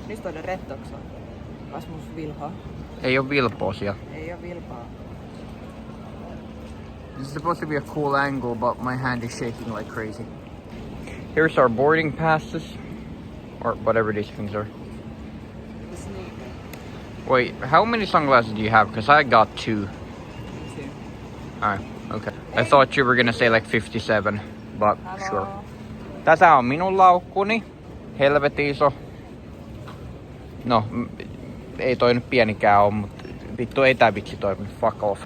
Nu står det rätt också. Rasmus vill ha. Ei oo vilpoosia. Ei oo vilpaa. This is supposed to be a cool angle, but my hand is shaking like crazy. Here's our boarding passes. Or whatever these things are. Wait, how many sunglasses do you have? Because I got 2. 2. Alright, okay. I thought you were gonna say like 57, but Hello. sure. Tässä on minun laukkuni. Helvetin iso. No, ei toi nyt pienikään oo, mutta vittu ei tää vitsi toimi. Fuck off.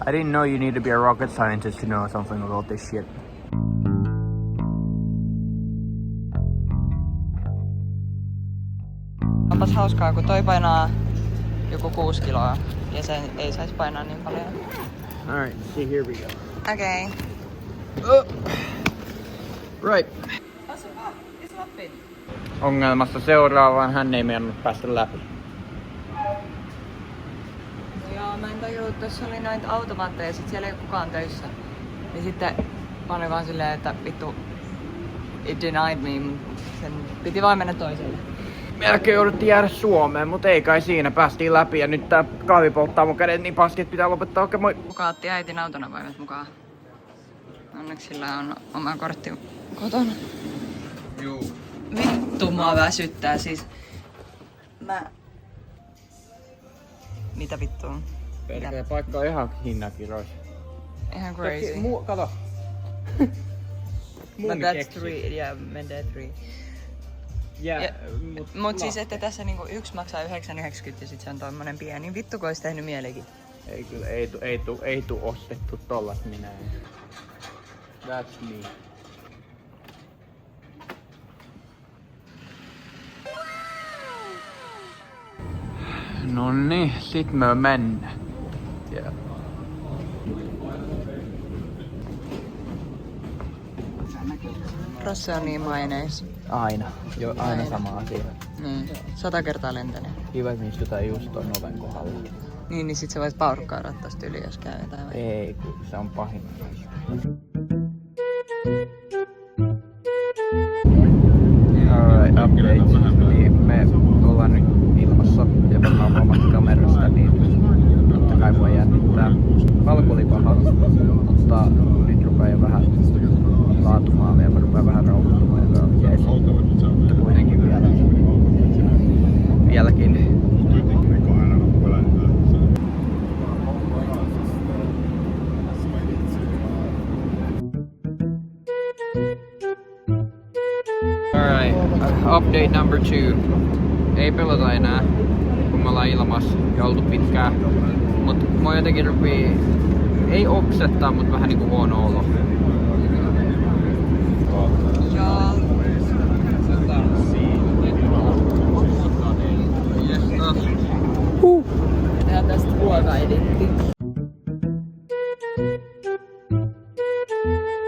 I didn't know you need to be a rocket scientist to know something about this shit. Onpas hauskaa, kun toi painaa joku 6 kiloa ja sen ei saisi painaa niin paljon. Alright, see here we go. Okei. Right. Ongelmasta seuraavaan hän ei meinannut päästä läpi. No joo, mä en tajua, että tuossa oli noita automaatteja ja sit siellä ei ole kukaan töissä. Niin sitten mä olin vaan silleen, että vittu, it denied me, sen piti vaan mennä toiselle. Melkein jouduttiin jäädä Suomeen, mutta ei kai siinä. Päästiin läpi ja nyt tää kahvi polttaa mun kädet niin paski, että pitää lopettaa. Okei, moi. Kuka otti äitin autonavaimet mukaan? Onneksi sillä on oma kortti kotona. Juu. Vittu, mua väsyttää siis. Mitä vittua? Perkele, paikka on ihan hinnakiroissa. Ihan crazy. Kato. But that's 3, yeah, menee 3. Yeah, Mut siis, että tässä niinku 1 maksaa 9,90 ja sit se on tommonen pieni. Vittu, kun ois tehnyt mielikin. Ei kyllä, ei tuu ostettu tollas minä. That's me. Nonni, sit me mennään. Yeah. Rosse on niin maineis. Aina. Aina sama asia. Niin, 100 kertaa lentänyt. Kiva, että me istutaan just ton oven kohdalla. Niin sit sä voit paurukkaa rattaasta yli, jos käy jotain. Ei, kun se on pahin. Alright, update. Niin me ollaan nyt ilmassa ja varmaan omasta kamerasta, niin totta kai voi jännittää. Alku oli paha, mutta nyt rupeaa jo vähän laatumaan ja rupeaa vähän rauhoittumaan ja on jees. Mutta kuitenkin vieläkin. Alright, update number 2. Ei pelota enää, kun me ollaan ilmassa ja oltu pitkään. Mut mua jotenkin rupii, ei oksettaa, mut vähän niinku huono olo. Joo. Tehdään tästä ruokaeditti.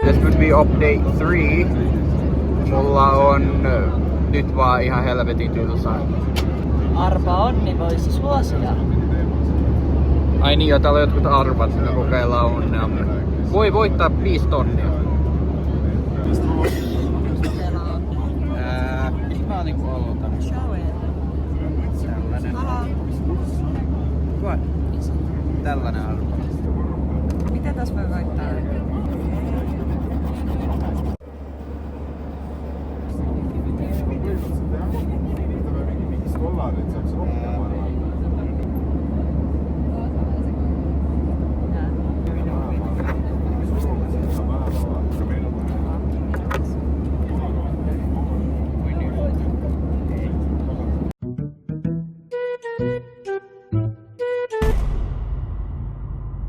This would be update 3. Mulla on nyt vaan ihan helvetin tylsää. Arpa on, niin voisi suosia. Ai niin, jo täällä on jotkut arvat, me kokeillaan onnea. Voi voittaa 5 tonnia. Mistä mä niinku aloitan? Tällainen. What? Tällainen arvo. Mitä tässä voi voittaa?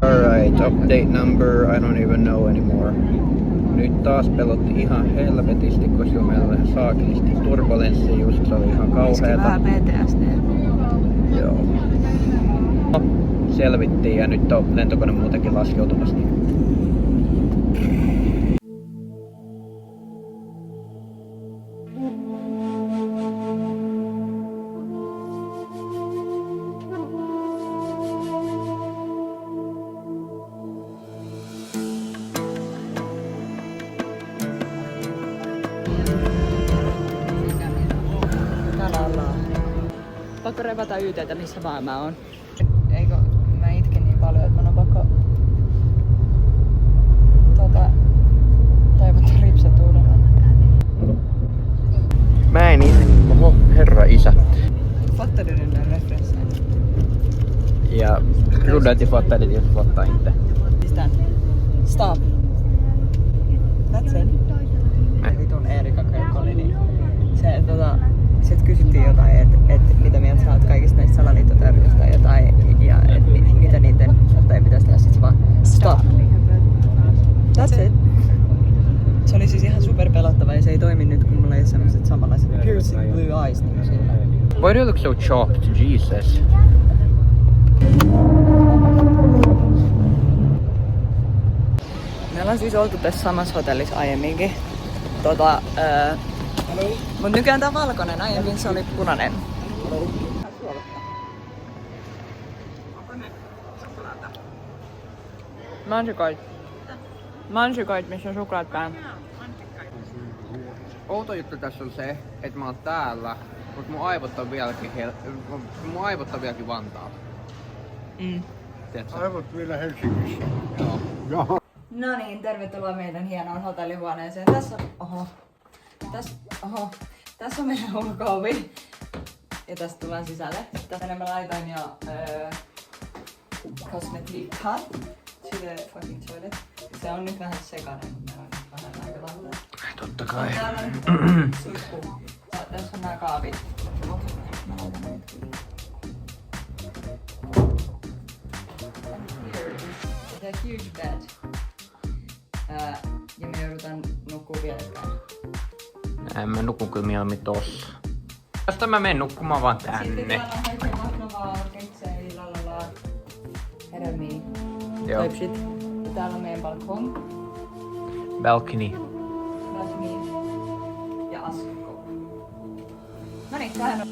Alright, update number, I don't even know anymore. Nyt taas pelotti ihan helvetisti, koska meillä oli saakelisti turbulenssi, just se oli ihan kauheeta. Vähän PTSD. Joo. No, selvittiin ja nyt on lentokone muutenkin laskeutumassa. pakko repata YT:tä missä vaan mä oon. Eikö mä itken niin paljon, että mun on pakko taivuttaa ripset uudelleen. Mä en itse. Oho, herra isä. Fattar du den där referensen? Ja trodde att jag fattade det, jag fattade inte. Pistän. Stop. That's it. Vitun Eerika Kölkoli, niin sit kysyttiin jotain, että mitä mieltä sä oot kaikista näistä salaliittoteorioista tai jotain, ja mitä niiden suhteen pitäisi tehdä, sit se vaan stop. That's it. Se oli siis ihan super pelottava ja se ei toimi nyt, kun mulla ei ole sellaiset samanlaiset piercing blue eyes niin kuin sillä. Why do you look so chopped, Jesus? Me ollaan siis oltu tässä samassa hotellissa aiemminkin. Mut nykyään tää on valkoinen, aiemmin se oli punainen. Mansikoit, missä on suklaat päällä. Outo juttu tässä on se, että mä oon täällä, mutta mun aivot on vieläkin Vantaalla. Tiedätkö? Aivot vielä Helsingissä. Joo. No niin, tervetuloa meidän hienoon hotellihuoneeseen. Tässä on meidän ulko-ovi. Ja tästä tullaan sisälle. Tänne mä laitoin jo kosmetiikkaa to the fucking toilet. Se on nyt vähän sekainen, kun meillä on nyt vähän aika lailla. Totta kai. Täällä on suihku. Tässä on nää kaapit. Mä laitan näitä kyllä. It's a huge bed. Ja me joudutaan nukkuu vieläkään. En mä nukun kyllä mieluummin tossa. Tästä mä menen nukkumaan vaan tänne. Sitten täällä on kaikkea mahtovaa, keksejä, lalala, hedelmiä, type shit. Ja täällä on meidän balkon. Balcony. Ja askko. Noniin, tähän on.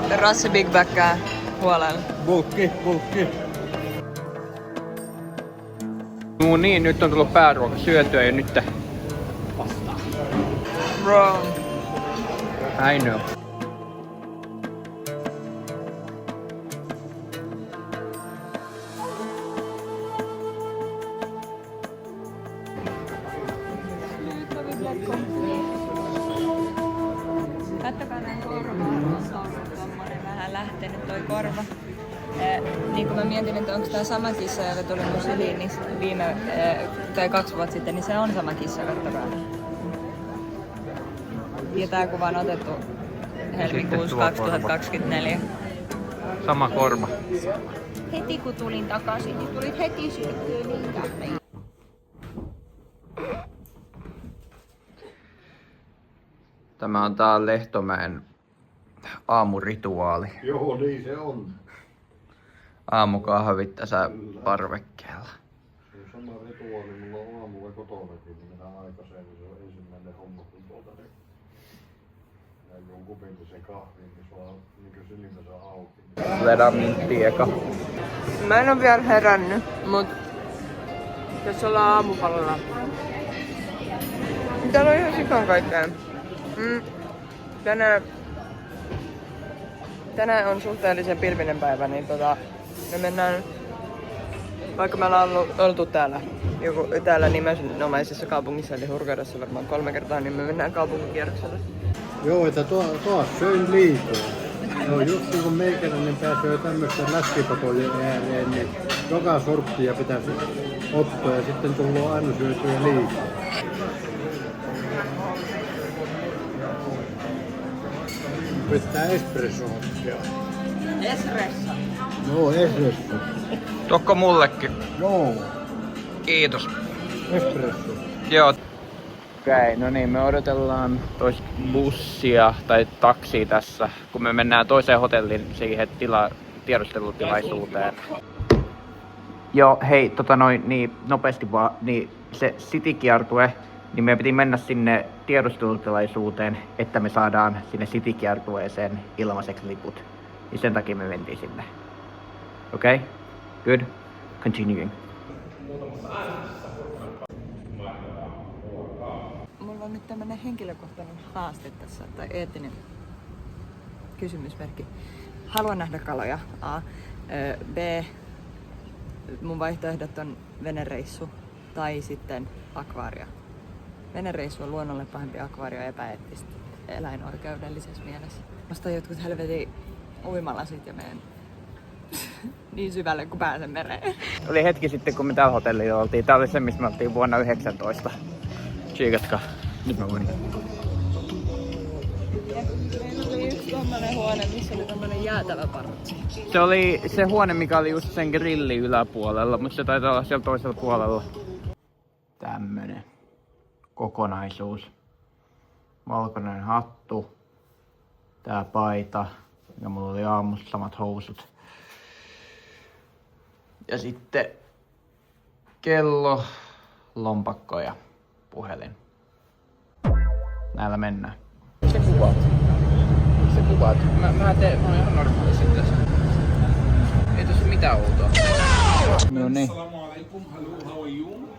Terrassi Big Backää huolella. Bulkki. No niin, nyt on tullut pääruoka syötyä ja nyt vastaan. Bro. I know. Kattokaa näin korvaa. Se on tommonen vähän lähtenyt toi korva. Niin kun mä mietin, että onko tää sama kissa, joka tuli mun syliin niin tai 2 vuotta sitten, niin se on sama kissa, kattokaa. Ja tää kuva on otettu helmikuussa 2024. Sama korva. Heti kun tulin takaisin, niin tulit heti sylkkyyn niin. Tämä on tää Lehtomäen aamurituaali. Joo, niin se on. Aamukahvit tässä parvekkeella. Se on sama rituaali, mulla on aamulla kotonakin, niin mennään aikaisemmin. Se on ensimmäinen homma, kun niin näin on kupillisen kahvin, niin se on niin silmä saa auki. Vedän minttiä eka. Mä en oo vielä herännyt, mut tässä ollaan aamupalalla. Täällä on ihan sikan kaikkea. Tänään on suhteellisen pilvinen päivä, niin me mennään, vaikka me ollaan oltu täällä nimenomaisessa kaupungissa, eli Hurghadassa varmaan 3 kertaa, niin me mennään kaupunkikierrokselle. Joo, että taas söin liikaa. No just niin kun meikäläinen pääsee tämmöisten läskipatojen ääreen, niin joka sorttia pitäisi ottaa ja sitten tullut aina syötyä liikaa. Pitää espresso-hottia. Espresso. Joo, espresso. Tokko mullekin. Joo, Kiitos. espresso. Joo. Okei, no niin, me odotellaan bussia tai taksia tässä, kun me mennään toiseen hotelliin siihen tiedustelutilaisuuteen. Joo, hei, niin nopeasti vaan, niin se City-kiertue, niin meidän piti mennä sinne tiedustelutilaisuuteen, että me saadaan sinne City-kiertueeseen ilmaiseksi liput. Niin sen takia me mentiin sinne. Okei? Good. Continuing. on nyt tämmönen henkilökohtainen haaste tässä, tai eettinen kysymysmerkki. Haluan nähdä kaloja. A. B. Mun vaihtoehdot on venereissu tai sitten akvaario. Venereissu on luonnolle pahempi, akvaario epäeettistä eläinoikeudellisessa mielessä. Ostan jotkut helvetin uimalasit ja menen niin syvälle kuin pääsen mereen. Oli hetki sitten, kun me täällä hotellilla oltiin. Tää oli se, missä me oltiin vuonna 19. Tsiikatkaa. Nyt mä voin. Meillä oli yksi tommonen huone, missä oli tommonen jäätävä parotsi. Se oli se huone, mikä oli just sen grillin yläpuolella, mutta se taitaa olla siellä toisella puolella. Tämmönen kokonaisuus. Valkoinen hattu. Tää paita. Ja mulla oli aamussa samat housut. Ja sitten kello, lompakko ja puhelin. Näillä mennään. Se kuvaat. Mä oon ihan normaalisti tässä. Ei tässä mitään outoa. No niin. Assalamu alaikum. Hello, how are you?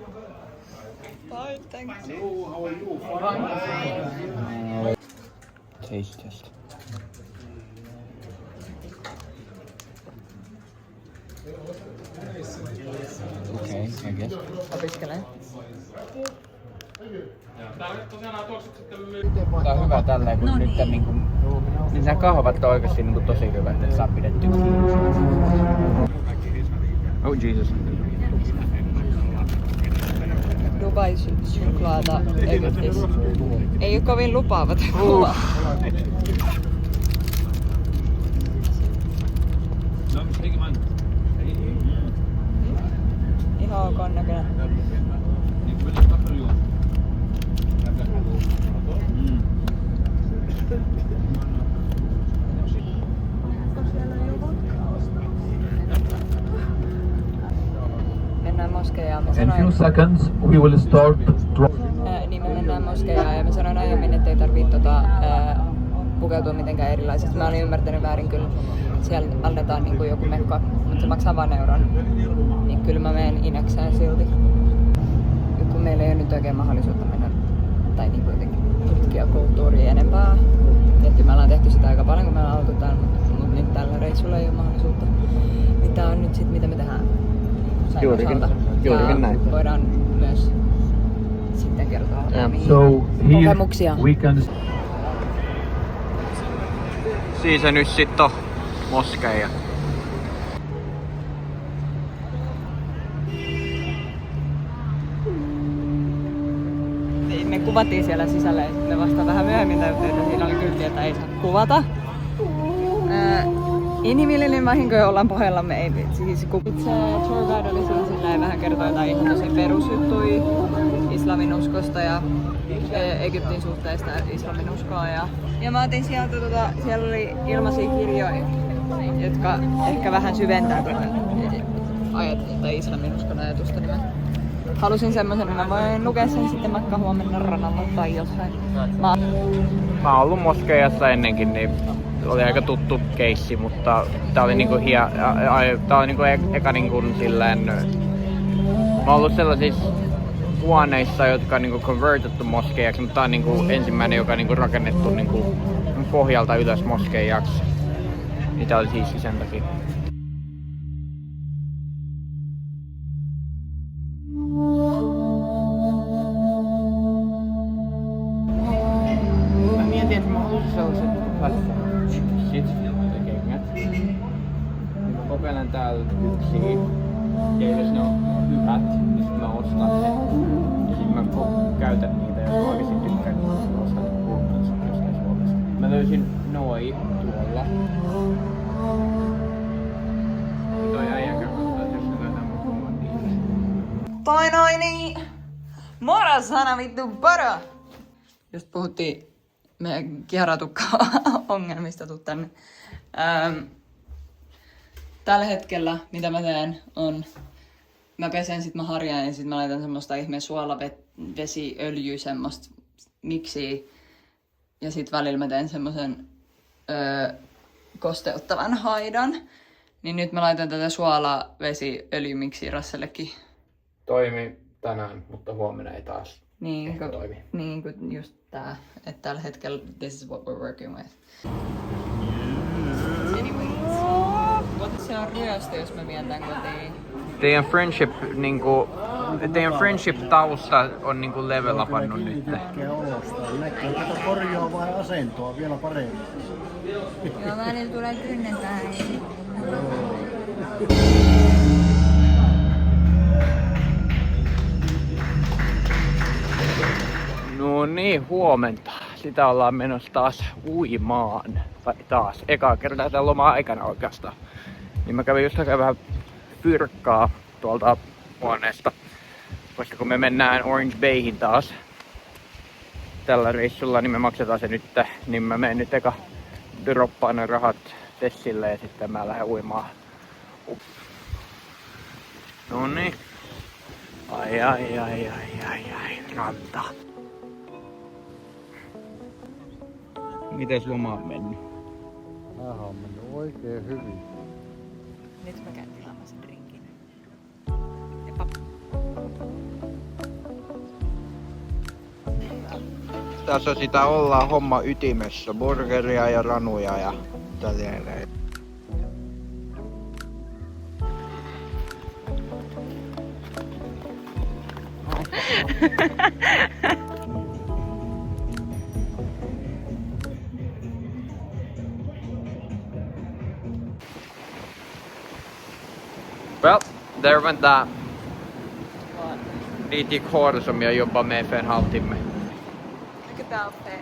Bye, thanks. Hello, how are you? Taste test. Okei, I guess. Opiskelen. Tää on hyvä tälleen, kun nyt niinku... Niin nää kahvat on oikeesti niinku tosi hyvät, että saa pidettyä kiinni. Oh Jesus. Dubai-suklaata Egyptissä. Ei oo kovin lupaava tää kuva. Ihan ok näköinen. Mennään moskeijaan. In few seconds we will start. Niin me mennään moskeijaan ja mä sanoin aiemmin, ettei tarvii pukeutua mitenkään erilaisesti. Mä olin ymmärtänyt väärin kyllä. Siellä annetaan niin kuin joku mekko, mutta se maksaa vain euron. Niin kyllä mä menen Ineksään silti. Kun meillä ei ole nyt oikein mahdollisuutta mennä tai niin kuin jotenkin tutkia kulttuuria enempää. Tietysti me ollaan tehty sitä aika paljon, kun me ollaan oltu täällä, mutta nyt tällä reissulla ei ole mahdollisuutta. Niin tää on nyt sit mitä me tehdään. Juurikin näin. Voidaan myös sitten kertoa So here kokemuksia. we can. Siis se nyt sit on moskeija. Me kuvattiin siellä sisällä ja sitten me vasta vähän myöhemmin tajuttiin, että siinä oli kyltti, että ei saa kuvata. Inhimillinen vahinko, jo ollaan pohjallamme. Ei, siis kun itse tour guide oli siinä sillä vähän kertoi jotain ihan tosi perusjuttui islamin uskosta ja Egyptin suhteesta islamin uskoa. Ja mä otin sieltä, siellä oli ilmaisia kirjoja, jotka ehkä vähän syventää ajatusta islamin uskon ajatusta. Niin mä halusin semmoisen, että mä voin lukea sen sitten vaikka huomenna ranalla tai jossain. Mä oon ollut moskeijassa ennenkin, niin oli aika tuttu keissi, mutta tää oli niinku tää oli niinku eka niinku silleen... Mä oon ollut sellaisissa huoneissa, jotka on niinku convertettu moskeijaksi, mutta tää on niinku ensimmäinen, joka on niinku rakennettu niinku pohjalta ylös moskeijaksi. Niin tää oli siis sen takia. Mä mietin, että mä haluaisin sellaiset shit kengät. Mä kokeilen täällä yksin. Ja jos ne on hyvät, niin sit mä ostan ne. Ja sit mä käytän niitä, jos mä oikeesti tykkään, niin mä ostan kunnossa jostain Suomesta. Mä löysin noi tuolla. Toi äijän kanssa, jos ne löytää mun kumman niille. Toi noin niin! Moro sana vittu poro! Just puhuttiin meidän kiharatukka-ongelmista, tuu tänne. Tällä hetkellä, mitä mä teen, on... Mä pesen, sit mä harjaan ja sit mä laitan semmoista ihmeen suolavesiöljyä, semmoista miksiä. Ja sit välillä mä teen semmosen kosteuttavan haidan. Niin nyt mä laitan tätä suolavesiöljymiksiä Rassellekin. Toimi tänään, mutta huomenna ei taas. Niin kuin just tää, että tällä hetkellä this is what we're working with. Anyways, se on ryöstö, jos mä vien tän kotiin. Teidän friendship tausta on niinku level upannut nyt. Näkee olostaan. Näkee, kato korjaa vai asentoa vielä paremmin. Joo, välillä tulee kynnetään. No niin, huomenta. Sitä ollaan menossa taas uimaan. Tai taas, ekaa kertaa tämän loma-aikana oikeastaan. Niin mä kävin just vähän fyrkkaa tuolta huoneesta. Koska kun me mennään Orange Bayhin taas tällä reissulla, niin me maksetaan se nyt. Niin mä menen nyt eka droppaan ne rahat Tessille ja sitten mä lähden uimaan. No niin. Ai, ranta. Mites loma on mennyt? Tämähän on mennyt oikein hyvin. Nyt mä käyn tilaamassa drinkin. Jepap. Tässä sitä ollaan homma ytimessä. Burgeria ja ranuja ja tälleen. Well, there went that. Dit gick hårt som jag jobbade med för en halvtimme. Mikä tää on fee?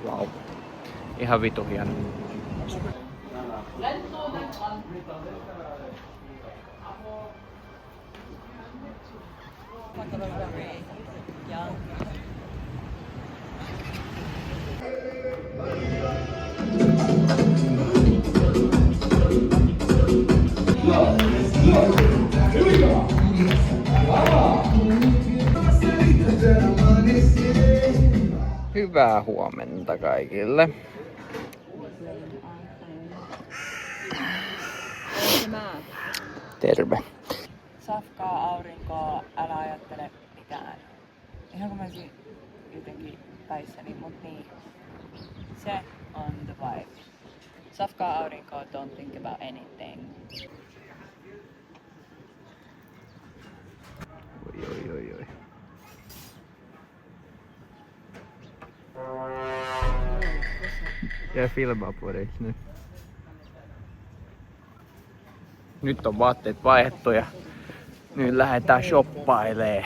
Wow. Ihan vitu hieno. Hyvää huomenta kaikille. Terve. Safkaa, aurinkoa, älä ajattele mitään. Ihan kun mä olisin jotenkin päissäni, mut niin. Se on the vibe. Safkaa, aurinkoa, don't think about anything. Oi. Jag filmar på dig nu. Nyt on vaatteet vaihdettu ja nyt lähdetään shoppailee.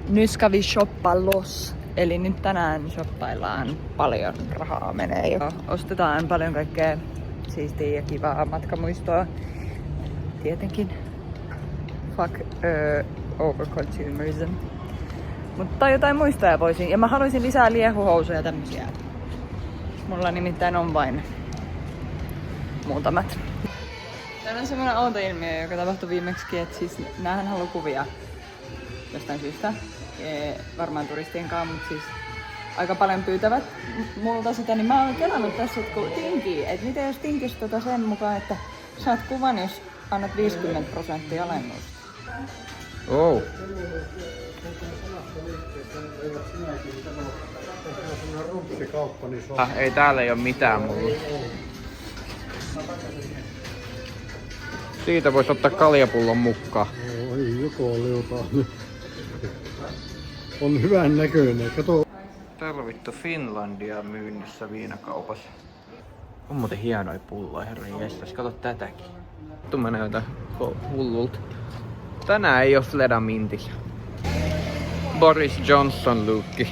Nyt kävi shoppailos. Eli nyt tänään shoppaillaan. Paljon rahaa menee jo. Ostetaan paljon kaikkea siistiä ja kivaa matkamuistoa. Tietenkin. Fuck overconsumerism. Mutta jotain muistoja voisin. Ja mä haluaisin lisää liehuhousuja ja tämmösiä. Mulla nimittäin on vain muutamat. Täällä on semmoinen outo ilmiö, joka tapahtui viimeksi, että siis näähän haluaa kuvia jostain syystä. Varmaan turistien kanssa, mutta siis aika paljon pyytävät multa sitä, niin mä oon kelannut tässä, että kun tinkii, että miten jos tinkis sen mukaan, että saat kuvan, jos annat 50% alennusta. Oh. Ei täällä ei oo mitään mulla. Siitä vois ottaa kaljapullon mukaan. Oi, joko liutaa nyt. On hyvän näköinen, kato. Täällä vittu Finlandia myynnissä viinakaupassa. On muuten hienoja pulloja, herran jestas. Kato tätäkin. Vittu mä näytän hullulta. Tänään ei oo Fleda mintis. Boris Johnson -lukki.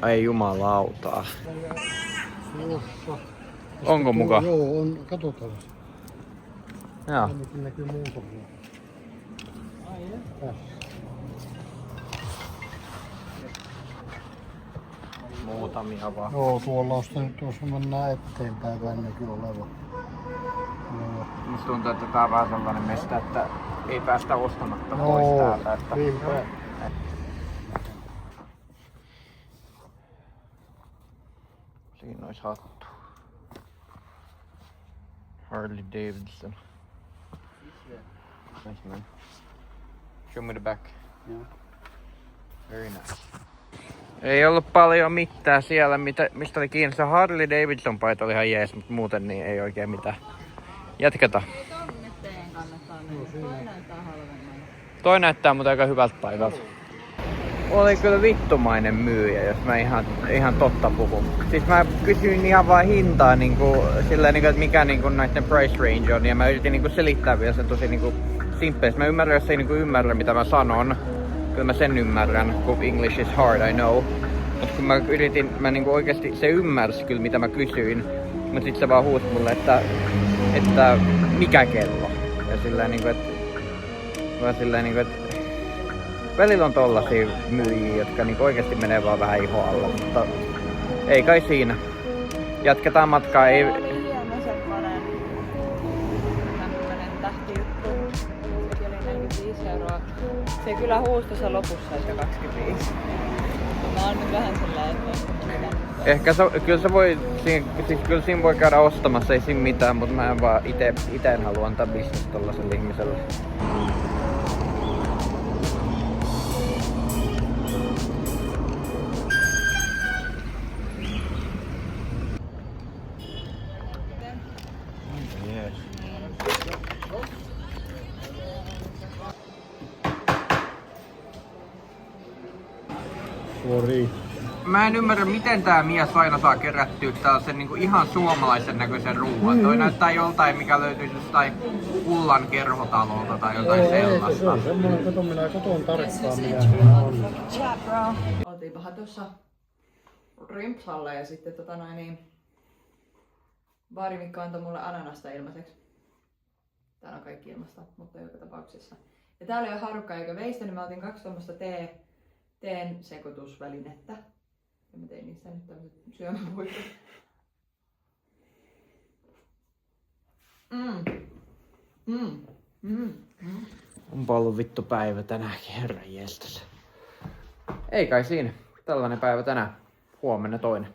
Ai jumalautaa. Onko muka? Joo, on. Katsotaan. Joo. Ainakin näkyy muutamia. Tässä. Muutamia vaan. Joo, tuolla on sitten, tuossa mennään eteenpäin päin näkyy oleva. Joo. Musta tuntuu, että tää on vähän sellainen mesta, että ei päästä ostamatta pois täältä. Että... niinpä. Siinä olisi hattu. Harley Davidson. Show me the back. Joo. Very nice. Ei ollut paljon mitään siellä, mistä oli kiinni. Se Harley Davidson paita oli ihan jees, mutta muuten niin ei oikein mitään. Jatketaan. Toi näyttää mutta aika hyvältä paikalta. Oli kyllä vittumainen myyjä, jos mä ihan totta puhun. Siis mä kysyin ihan vaan hintaa niinku, sillä niinku, että mikä niinku näiden price range on. Ja mä yritin niinku selittää vielä sen tosi niinku simppelisti. Mä ymmärrän, jos ei niinku ymmärrä mitä mä sanon. Kyllä mä sen ymmärrän, kun English is hard, I know. Mut kun mä niinku oikeesti, se ymmärsi kyllä mitä mä kysyin. Mut sit se vaan huusi mulle, että mikä kello. Ja silleen niinku, että välillä on tollasia myyjiä, jotka niinku oikeesti menee vaan vähän iho alla, mutta ei kai siinä. Jatketaan matkaa. Ei... Tämä oli hieno semmonen tämmönen tähtijuttu. Sekin oli 45 €. Se kyllä huusi tuossa lopussa se 25. Mä oon nyt vähän silleen, että... Ehkä kyllä se voi, siis kyllä siinä voi käydä ostamassa, ei siinä mitään, mutta mä en vaan ite en halua antaa bisnestä tollaselle ihmiselle. Sori. Mä en ymmärrä, miten tää mies aina saa kerättyä tällaisen niinku ihan suomalaisen näköisen ruuan. Toi näyttää joltain, mikä löytyisi jostain Kullan kerhotalolta tai jotain sellaista. Se on semmonen, kato minä katon tarkkaan mitä siinä on. Oltiinpahan tuossa Rimpsalla ja sitten Baari Mikko antoi mulle ananasta ilmaiseksi. Täällä on kaikki ilmasta, mutta joka tapauksessa. Ja täällä ei ole harukkaa eikä veistä, niin mä otin 2 tommoista teen sekoitusvälinettä. Ja mä tein niistä nyt tämmöset syömäpuikot. Onpa ollut vittu päivä tänäänkin, herran jestas. Ei kai siinä. Tällainen päivä tänään. Huomenna toinen.